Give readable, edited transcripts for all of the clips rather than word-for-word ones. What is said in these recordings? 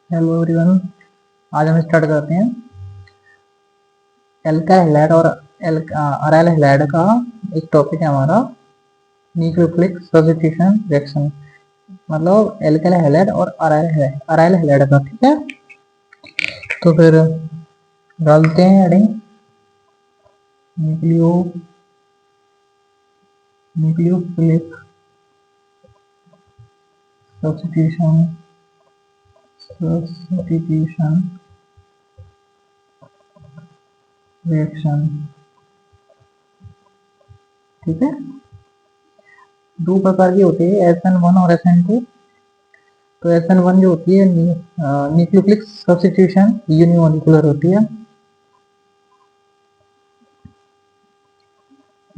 Hello everyone. आज हम start करते हैं एल्काइल हैलाइड और अराइल हैलाइड का। एक टॉपिक है हमारा न्यूक्लियोफिलिक सब्स्टिट्यूशन रिएक्शन, मतलब एल्काइल हैलाइड और अराइल हैलाइड का। ठीक है, तो फिर डालते हैं heading nucleo nucleophilic substitution reaction. ठीक है, दो प्रकार की होती है, SN1 और SN2। तो SN1 जो होती है न्यूक्लियोफिलिक सब्स्टिट्यूशन यूनिमोलिकुलर होती है।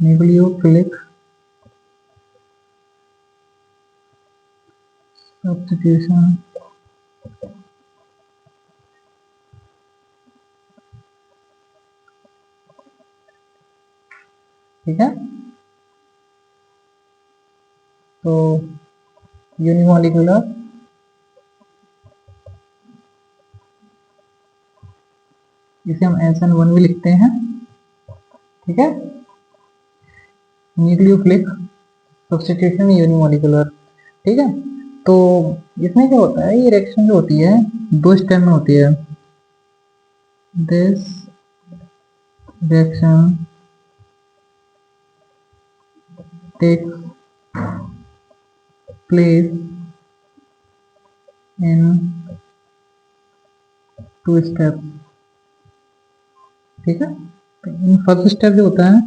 न्यूक्लियोफिलिक सब्स्टिट्यूशन ठीक है, तो यूनिमोलिकुलर इसे हम SN1 भी लिखते हैं। ठीक है, न्यूक्लियोफिलिक सब्स्टिट्यूशन यूनिमोलिकुलर। ठीक है, तो इसमें क्या होता है, ये रिएक्शन जो होती है दो स्टेप में होती है। This reaction takes place in two step. ठीक है, इन फर्स्ट स्टेप जो होता है,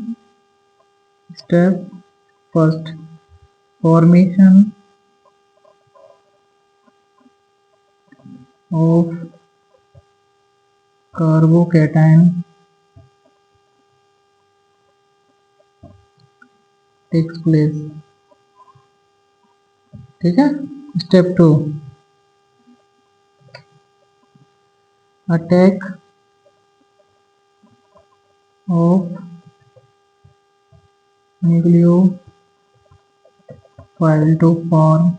step first, formation of carbocation takes place. ठीक है, step two, attack of nucleophile to form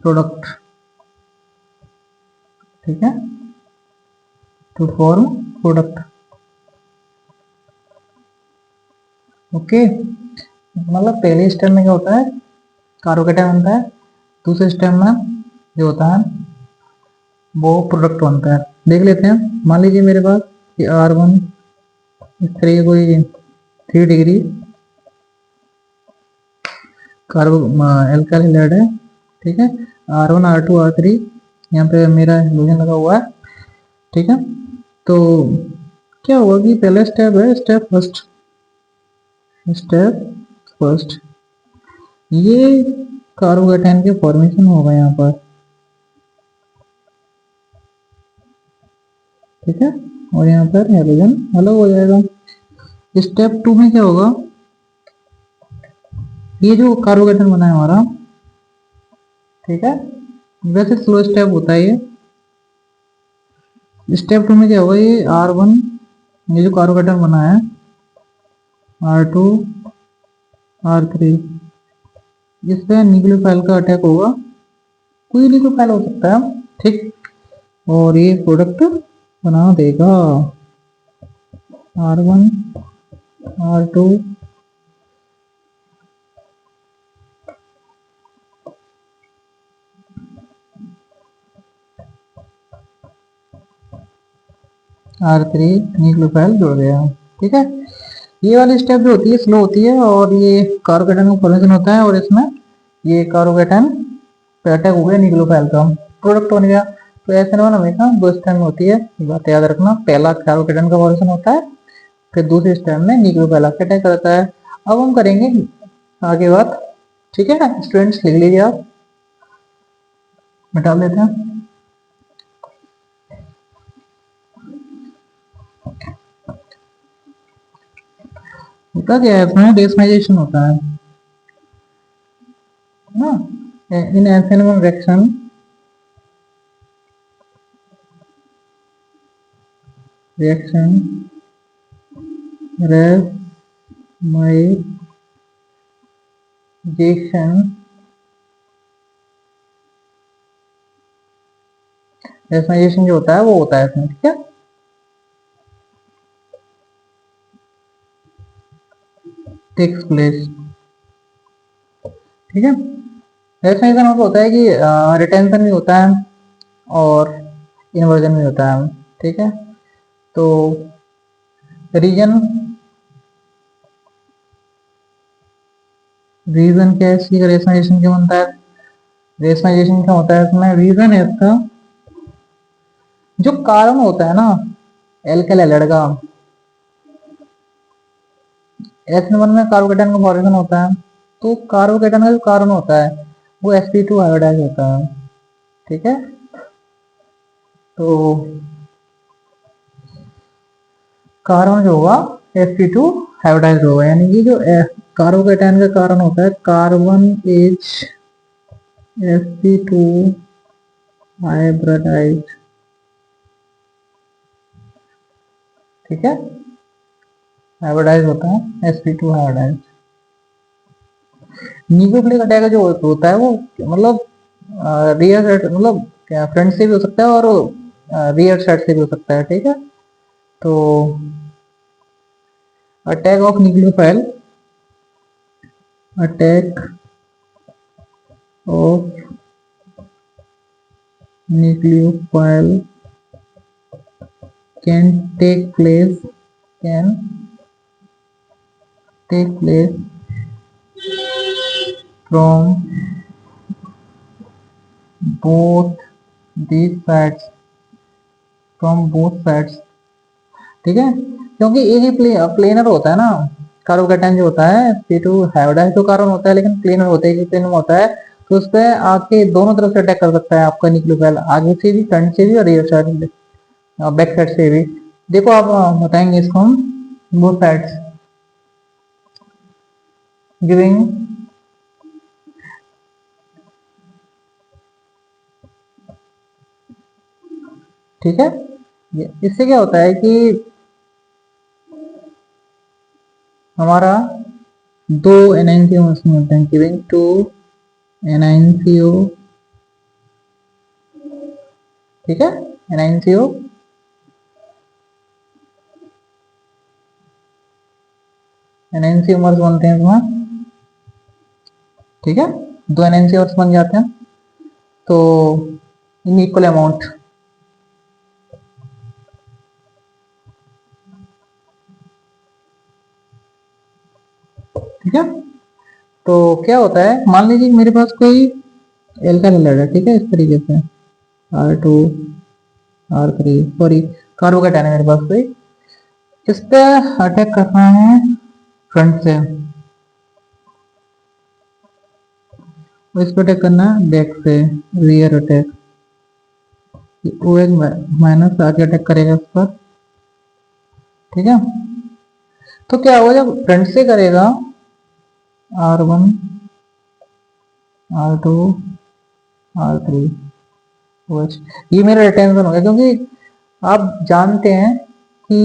product. ठीक है, टू फॉर्म प्रोडक्ट। ओके, मतलब पहले स्टेप में क्या होता है, कार्बोकैटायन बनता है। दूसरे स्टेप में जो होता है वो प्रोडक्ट बनता है। देख लेते हैं, मान लीजिए मेरे पास ये R1 इस तरह की कोई 3 डिग्री कार्बो एल्काइल हैलाइड है। ठीक है, R1 R2 R3 यहाँ पे मेरा हेलोजन लगा हुआ है। ठीक है, तो क्या हुआ कि पहला स्टेप है स्टेप फर्स्ट, ये कार्बोकैटायन के फॉर्मेशन होगा यहाँ पर। ठीक है, और यहाँ पर हेलोजन अलग हो जाएगा। स्टेप टू में क्या होगा, ये जो कार्बोकैटायन बना है हमारा, ठीक है, वैसे स्लो स्टेप होता है ये। स्टेप टू में क्या होगा, ये R1 ये जो कार्बोकैटायन बना है R2 R3, इस पे न्यूक्लियोफाइल का अटैक होगा। कोई न्यूक्लियोफाइल हो सकता है, ठीक, और ये प्रोडक्ट बना देगा R1 R2 R3 न्यूक्लियोफाइल जुड़ गया। ठीक है, ये वाली स्टेप जो होती है स्लो होती है, और ये कार्बोकैटायन का फॉर्मेशन होता है, और इसमें ये कार्बोकैटायन पे अटैक हो गया न्यूक्लियोफाइल का, प्रोडक्ट बन गया। तो SN1 हमेशा दो स्टेप में होती है, ये बात याद रखना। पहला कार्बोकैटायन का फॉर्मेशन होता है, फिर दूसरे स्टेप में न्यूक्लियोफाइल आके अटैक करता है। अब हम करेंगे आगे बात। ठीक है, स्टूडेंट्स लिख लीजिए, आप मिटा लेते हैं। होता क्या है, इसमें डेसिमलाइजेशन होता है ना। इन SN1 रिएक्शन रेसमाइजेशन रेशनलाइजेशन जो होता है वो होता है इसमें, ठीक है। टेक्स प्लेस, ठीक है। रेशनलाइजेशन मतलब होता है कि रिटेंशन भी होता है और इन्वर्जन भी होता है, ठीक है। तो रीजन, रीजन क्या है इसकी, रेशनलाइजेशन क्यों बनता है, रेशनलाइजेशन क्या होता है इसमें, रीजन है इसका जो कारण होता है ना एल्केल एलाइड का, SN1 में कार्बोकेटायन का फॉर्मेशन होता है, तो कार्बोकेटायन का जो कारण होता है वो sp2 हाइब्रिडाइज होता है, ठीक है। तो कार्बन जो होगा sp2 हाइब्रिडाइज होगा, यानी कि जो कार्बोकेटायन का कारण होता है कार्बन एच sp2 हाइब्रिडाइज, ठीक है, हाइब्रिडाइज होता है sp2 हाइब्रिडाइज। न्यूक्लियोफिलिक अटैक जो होता है वो मतलब रियर साइड मतलब क्या फ्रंट से भी हो सकता है और रियर साइड से भी हो सकता है, ठीक है। तो attack of nucleophile, attack of nucleophile can take place, can take place from both these sides, from both sides, ठीक है। क्योंकि एक ही प्लेनर होता है ना, कार्बोकेटायन जो होता है sp2 हाइब्रिडाइज तो कार्बन होता है लेकिन प्लेनर होता है, प्लेनर होता है, तो उस पर आके दोनों तरफ से अटैक कर सकता है आपका न्यूक्लियोफाइल, आगे से भी, फ्रंट से भी और रियर साइड से, बैक साइड से भी। देखो आप बताएंगे इसको हम बोथ साइड्स गिविंग, ठीक है। इससे क्या होता है कि हमारा दो एनआईसीओ होते हैं, गिविंग टू एनआईसीओ, ठीक है, एनआईसीओ, एनआईसीओमर्स बनते हैं इसमें, ठीक है, दो एनआईसीओमर्स बन जाते हैं तो इन इक्वल अमाउंट, ठीक है। तो क्या होता है, मान लीजिए मेरे पास कोई एल्काइल हैलाइड है, ठीक है, इस तरीके से R2 R3, सॉरी कार्बोकेटायन है मेरे पास कोई, इस पे अटैक करना है फ्रंट से, इस पे अटैक करना है बैक से, रियर अटैक, वो एक माइनस आके अटैक करेगा इस पर, ठीक है। तो क्या होगा जब फ्रंट से करेगा R1 R2 R3 OH, ये मेरा रिटेंशन हो गया, क्योंकि आप जानते हैं कि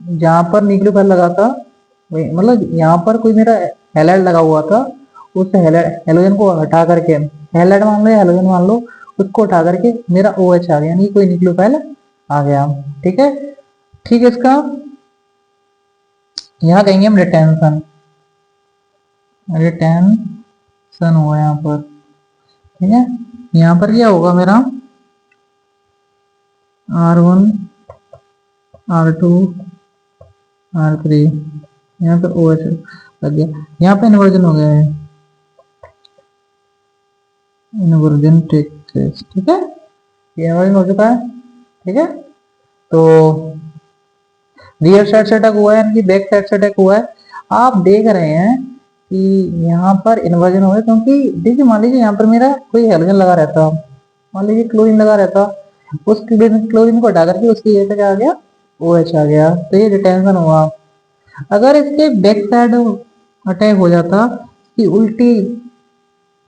जहां पर न्यूक्लियोफाइल लगा था वही मतलब यहाँ पर कोई मेरा हैलाइड लगा हुआ था, उस हेलोजन को हटा करके, हैलाइड मान लो या हेलोजन मान लो, उसको हटा करके मेरा OH आ गया, यानी कोई न्यूक्लियोफाइल आ गया, ठीक है। ठीक है, इसका यहाँ कहेंगे हम रिटेंशन, रिटेंशन हुआ यहाँ पर, ठीक है। यहाँ पर क्या होगा मेरा R1 R2 R3, यहाँ पर OH लग गया, यहाँ पे इन्वर्जन हो गया है, इन्वर्जन टेक प्लेस, ठीक है, ये इन्वर्जन हो चुका है, ठीक है। तो रियर साइड से अटैक हुआ है यानी कि बैक साइड से अटैक हुआ है, आप देख रहे हैं कि यहाँ पर इन्वर्जन हुआ है, क्योंकि देखिए मान लीजिए यहाँ पर मेरा कोई हेलोजन लगा रहता, मान लीजिए क्लोरीन लगा रहता, उस क्लोरीन को हटा करके उसकी जगह क्या आ गया, OH आ गया, तो ये रिटेंशन हुआ। अगर इसके बैक साइड अटैक हो जाता कि उल्टी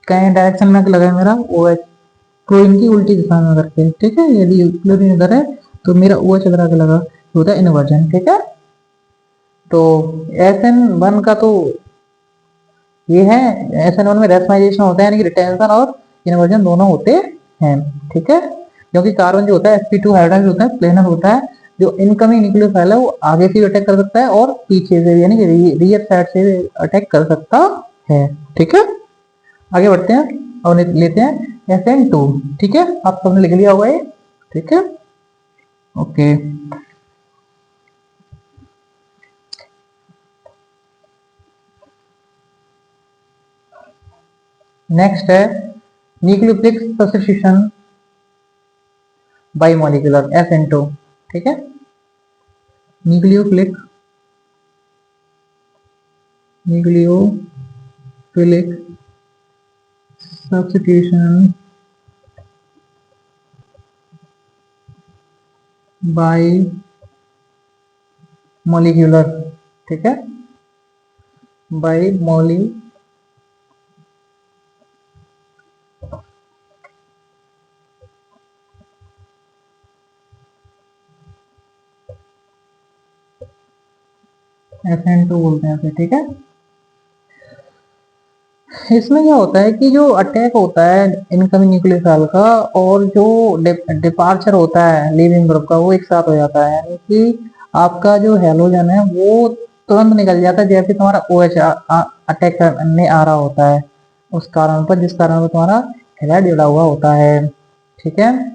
कहीं डायरेक्शन में लगा है मेरा OH, क्लोरीन की उल्टी दिशा में करके, ठीक है, यदि क्लोरीन इधर है तो मेरा OH इधर आके लगा, होता है इन्वर्जन, ठीक है। तो SN1 का तो ये है, SN1 में रेशनलाइजेशन होता है, यानी कि रिटेंशन और इन्वर्जन दोनों होते हैं, ठीक है। क्योंकि कार्बन जो होता है sp2 हाइड्राइड होता है, प्लेनर होता है, जो इनकमिंग न्यूक्लियोफाइल है वो आगे से भी अटैक कर सकता है और पीछे से यानी कि रियर साइड से भी अटैक कर सकता है। ठीक है, आगे बढ़ते हैं और लेते हैं SN2। ठीक है, आप सबने लिख लिया होगा ये। ठीक है, ओके। नेक्स्ट है nucleophilic substitution by molecular SN2। ठीक है, न्यूक्लियोफिलिक सब्स्टिट्यूशन बाई मॉलिक्यूलर। ठीक है, बाई मॉली SN2 बोलते हैं इसे। ठीक है, इसमें क्या होता है कि जो अटैक होता है इनकमिंग न्यूक्लियोफाइल का और जो डिपार्चर होता है लीविंग ग्रुप का, वो एक साथ हो जाता है। यानी कि आपका जो हैलोजन है वो तुरंत निकल जाता है जैसे तुम्हारा OH अटैक करने आ रहा होता है, उस कारण पर, जिस कारण पर तुम्हारा हैलाइड जुड़ा हुआ होता है। ठीक है,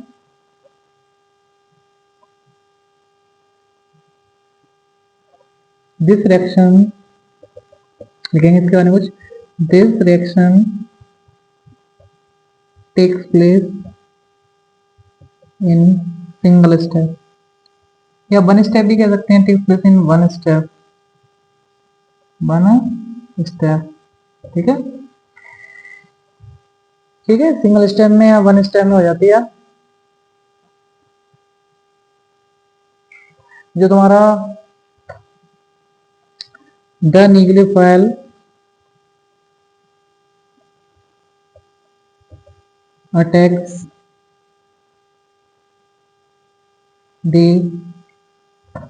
दिस रिएक्शन लिखेंगे इसके बारे में कुछ। This reaction takes place in single step, या वन स्टेप भी कह सकते हैं, takes place in one step, one step. ठीक है, ठीक है, सिंगल स्टेप में या वन स्टेप में हो जाती है। जो तुम्हारा the nucleophile attacks the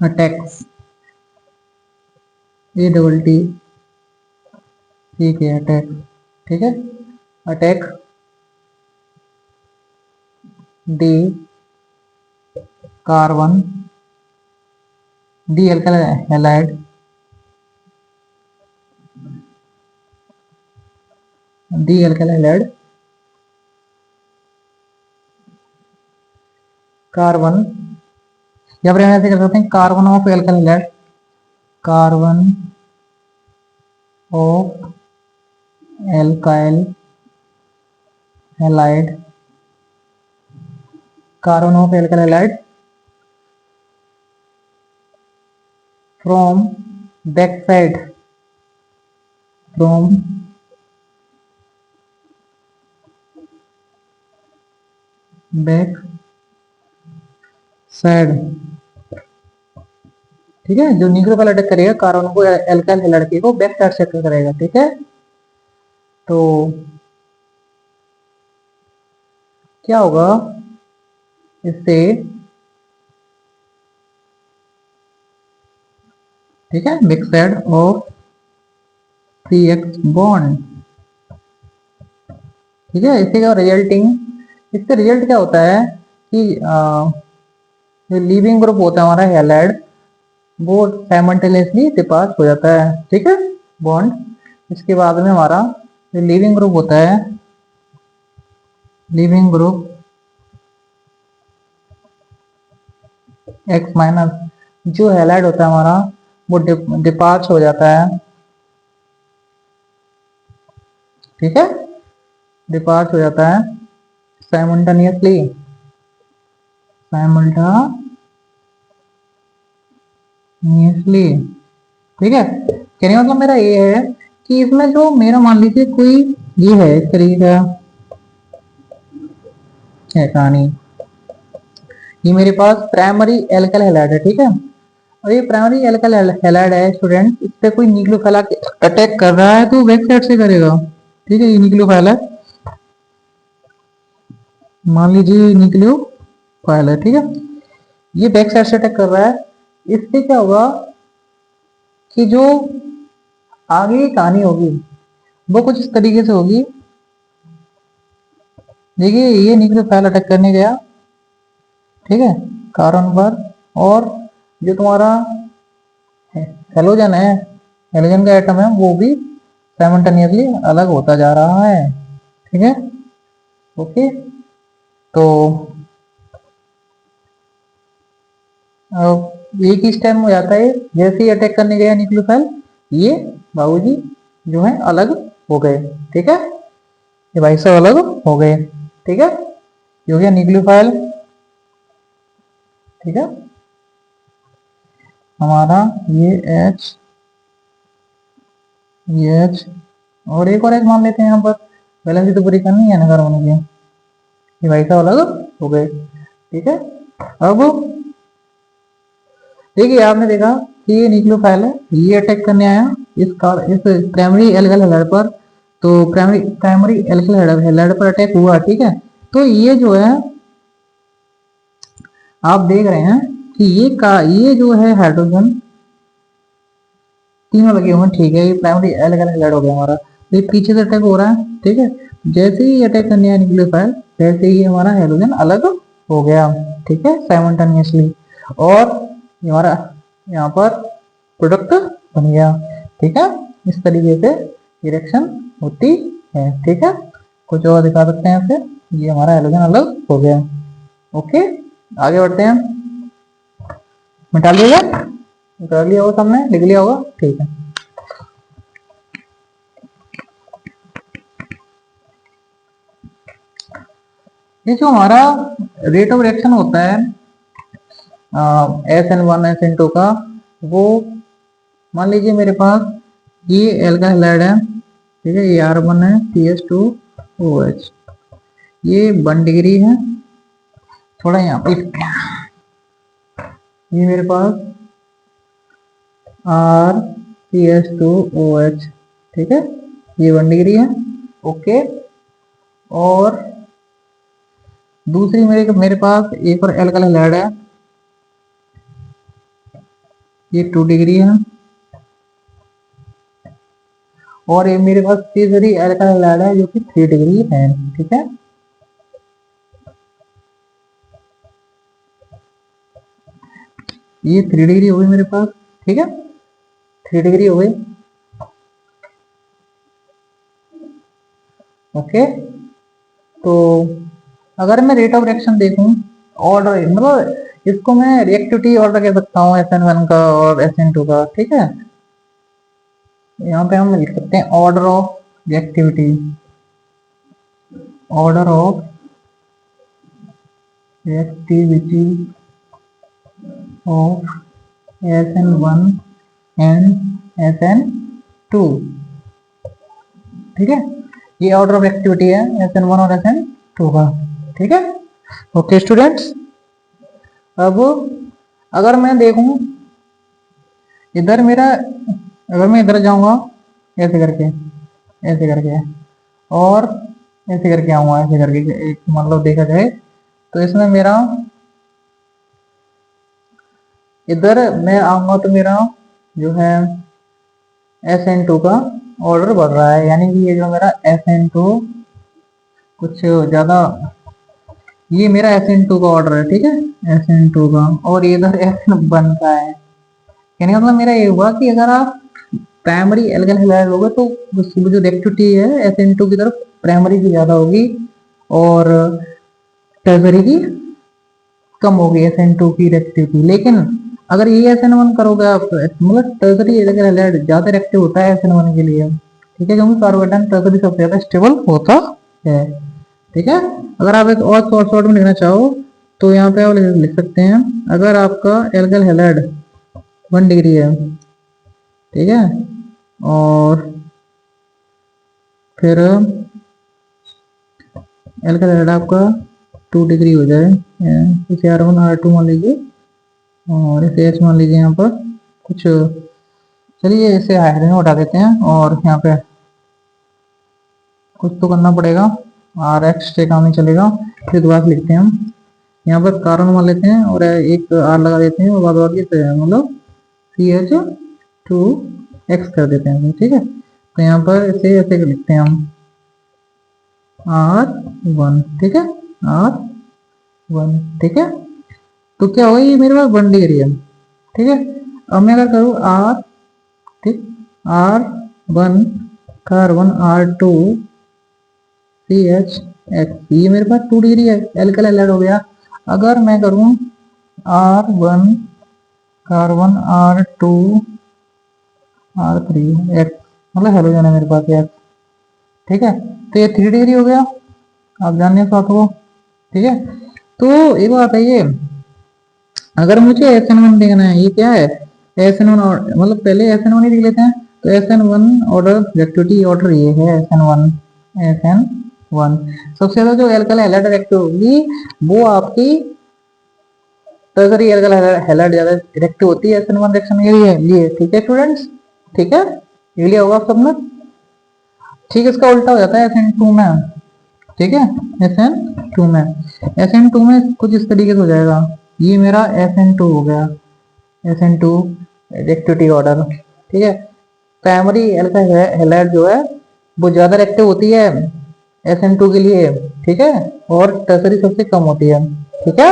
attacks ATT। ठीक है, अटैक। ठीक है, attack the carbon the alkyl halide carbon, या फिर ऐसे कर सकते हैं carbon of alkyl halide, carbon of alkyl halide, carbon of alkyl halide from back side, from back side. ठीक है, जो न्यूक्लियोफाइल अटैक करेगा कार्बन को एल्काइल हैलाइड को बैक साइड से अटैक करेगा। ठीक है, तो क्या होगा इससे। ठीक है, back side of 3x bond. ठीक है, इससे क्या इससे रिजल्ट क्या होता है कि जो लीविंग ग्रुप होता है हमारा हैलाइड, वो साइमल्टेनियसली डिपार्ट हो जाता है। ठीक है, बॉन्ड। इसके बाद में हमारा जो लीविंग ग्रुप होता है, लीविंग ग्रुप X माइनस, जो हैलाइड होता है हमारा वो डिपार्ट हो जाता है। ठीक है, डिपार्ट हो जाता है साइमल्टेनियसली, ठीक है, कहने का मतलब मेरा ये है कि इसमें जो मेरा मान लीजिए कोई ये है इस तरीके का है कहानी, ये मेरे पास प्राइमरी एल्काइल हैलाइड है। ठीक है, और ये प्राइमरी एल्काइल हैलाइड है स्टूडेंट, इस पे कोई न्यूक्लियोफाइल अटैक कर रहा है तो बैक साइड से करेगा। ठीक है, ये न्यूक्लियोफाइल है, मान लीजिए न्यूक्लियोफाइल है। ठीक है, ये बैक साइड से अटैक कर रहा है, इससे क्या होगा कि जो आगे की कहानी होगी वो कुछ इस तरीके से होगी। देखिए, ये न्यूक्लियोफाइल अटैक करने गया, ठीक है, कार्बन पर। और जो तुम्हारा हेलोजन है, हेलोजन का एटम है, वो भी साइमल्टेनियसली अलग होता जा रहा है। ठीक है, ओके। तो अब एक ही स्टेप हो जाता है, जैसे ही अटैक करने गया न्यूक्लियोफाइल, ये बाबूजी जो है अलग हो गए। ठीक है, ये भाई सब अलग हो गए। ठीक है, ये हो गया न्यूक्लियोफाइल। ठीक है, हमारा ये एच, ये एच, और एक और एच मान लेते हैं यहाँ पर, वैलेंसी तो पूरी करनी है ना कार्बन की। ये भाई सब अलग हो गए। ठीक है, अब देखिए आपने देखा कि ये न्यूक्लियोफाइल है, ये अटैक करने आया इस प्राइमरी एल्कल हैलाइड पर। तो प्राइमरी एल्कल हैलाइड पर अटैक हुआ। ठीक है, तो ये जो है आप देख रहे हैं कि ये जो है हाइड्रोजन तीनों लगे हुए हैं। ठीक है, ये प्राइमरी एल्कल हैलाइड हो गया हमारा। तो ये पीछे से अटैक हो रहा है। ठीक है, जैसे ही अटैक करने आया न्यूक्लियोफाइल, वैसे ही हमारा हाइड्रोजन अलग हो गया। ठीक है, साइमल्टेनियसली। और ये हमारा यहाँ पर प्रोडक्ट बन गया। ठीक है, इस तरीके से रिएक्शन होती है। ठीक है, कुछ और दिखा सकते हैं फिर। ये हमारा हाइड्रोजन अलग हो गया। ओके, आगे बढ़ते हैं। मिटा लिएगा, कर लिया होगा सबने, लिख लिया होगा। ठीक है, ये जो हमारा रेट ऑफ रिएक्शन होता है SN1 SN2 का, वो मान लीजिए मेरे पास ये एल्काइल हैलाइड है। ठीक है, ये R1 है, CH2OH, ये 1 डिग्री है। थोड़ा यहाँ पे ये मेरे पास RCH2OH। ठीक है, ये 1 डिग्री है। ओके, और दूसरी मेरे पास एक और एल्काइल हैलाइड है, ये 2 डिग्री है। और ये मेरे पास तीसरी एल्काइल हैलाइड है जो कि 3 डिग्री है। ठीक है, ये 3 डिग्री हो गई मेरे पास। ठीक है, 3 डिग्री हो गई। ओके, तो अगर मैं रेट ऑफ रिएक्शन देखूं, ऑर्डर मतलब इसको मैं रिएक्टिविटी ऑर्डर कह सकता हूँ SN1 का और SN2 का। ठीक है, यहाँ पे हम लिख सकते हैं order of reactivity, order of reactivity of SN1 and SN2। ठीक है, ये ऑर्डर ऑफ एक्टिविटी है SN1 और SN2 का। ठीक है, ओके स्टूडेंट्स। अब अगर मैं देखूं इधर मेरा, अगर मैं इधर जाऊंगा ऐसे करके, ऐसे करके, और ऐसे करके आऊंगा, ऐसे करके, एक मतलब देखा जाए तो इसमें मेरा इधर मैं आऊंगा तो मेरा जो है SN2 का ऑर्डर बढ़ रहा है, यानी कि ये जो मेरा SN2 कुछ ज्यादा, ये मेरा SN2 का ऑर्डर है। ठीक है, SN2 का, और इधर SN बन रहा है। कहने का मतलब मेरा ये हुआ कि अगर आप प्राइमरी एल्कल हैलाइड लोगे तो जो रिएक्टिविटी है SN2 की तरफ प्राइमरी की ज्यादा होगी और टर्सरी की कम होगी SN2 की रिएक्टिविटी। लेकिन अगर ये SN1 करोगे आप, मतलब टर्सरी एल्कल हैलाइड ज्यादा रिएक्टिव होता है SN1 के लिए। ठीक है, क्योंकि कार्बोकेटाइन टर्सरी सबसे ज्यादा स्टेबल होता है। ठीक है, अगर आप एक और शॉर्ट में लिखना चाहो तो यहाँ पे आप लिख सकते हैं, अगर आपका एल्कल हैलाइड 1 डिग्री है, ठीक है, और फिर एल्कल हैलाइड आपका 2 डिग्री हो जाए, इसे R1 R2 मान लीजिए और इसे H मान लीजिए। यहाँ पर कुछ, चलिए इसे हाइड्रोजन हटा देते हैं और यहाँ पे कुछ तो करना पड़ेगा, RX से काम नहीं चलेगा। फिर दोबारा लिखते हैं हम, यहाँ पर कार्बन मान लेते हैं और एक R लगा देते हैं और बाद बाकी मतलब CH2X कर देते हैं। ठीक है, तो यहाँ पर इसे ऐसे लिखते हैं हम R1। ठीक है, R1। ठीक है, तो क्या होगा, ये मेरे पास 1 डिग्री है, ठीक है। अब मैं अगर करूँ आर, ठीक, R1 कार्बन, R2 CH, ये मेरे पास 2 डिग्री है, एल्काइल हैलाइड हो गया। अगर मैं करूं R1 carbon, R2 R3 X, मतलब हेलोजन है मेरे पास X, ठीक है। तो ये 3 डिग्री हो गया, आप जानने साथ हो, ठीक है। तो एक बात है, ये अगर मुझे SN1 देखना है, ये क्या है SN1, मतलब पहले SN1 ही देख लेते हैं। तो SN1 ऑर्डर रिएक्टिविटी ऑर्डर ये है, SN1 सबसे ज्यादा जो एल्काइल हैलाइड रिएक्टिव होगी वो आपकी टर्सरी एल्काइल हैलाइड ज्यादा रिएक्टिव होती है SN1 रिएक्शन में, ये ठीक है स्टूडेंट्स, ठीक है, ये लिया होगा आप सबने। ठीक है, इसका उल्टा हो जाता है SN2 में, ठीक है। SN2 में कुछ इस तरीके से हो जाएगा, ये मेरा SN2 हो गया, SN2 रिएक्टिविटी ऑर्डर, ठीक है। प्राइमरी एल्काइल हैलाइड जो है वो ज्यादा रिएक्टिव होती है SN2 के लिए, ठीक है, और टर्सरी सबसे कम होती है, ठीक है।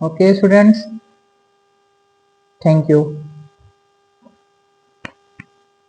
Okay students, thank you.